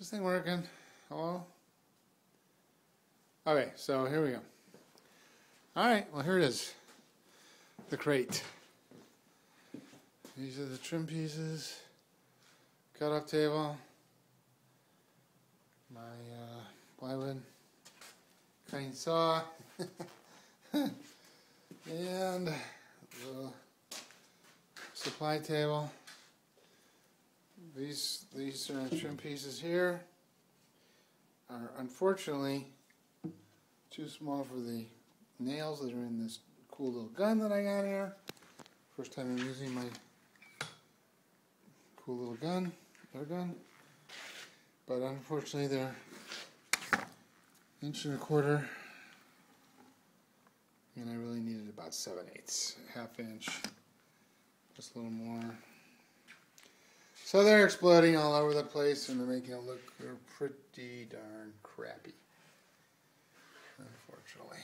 Is this thing working? Hello? Okay, so here we go. Alright, well here it is. The crate. These are the trim pieces. Cut up table. My plywood. Cutting saw. And the supply table. These trim pieces here are unfortunately too small for the nails that are in this cool little gun that I got here. First time I'm using my cool little gun, air gun. But unfortunately they're 1.25 inches. And I really needed about 7/8, ½ inch, just a little more. So they're exploding all over the place and they're making it look pretty darn crappy, unfortunately.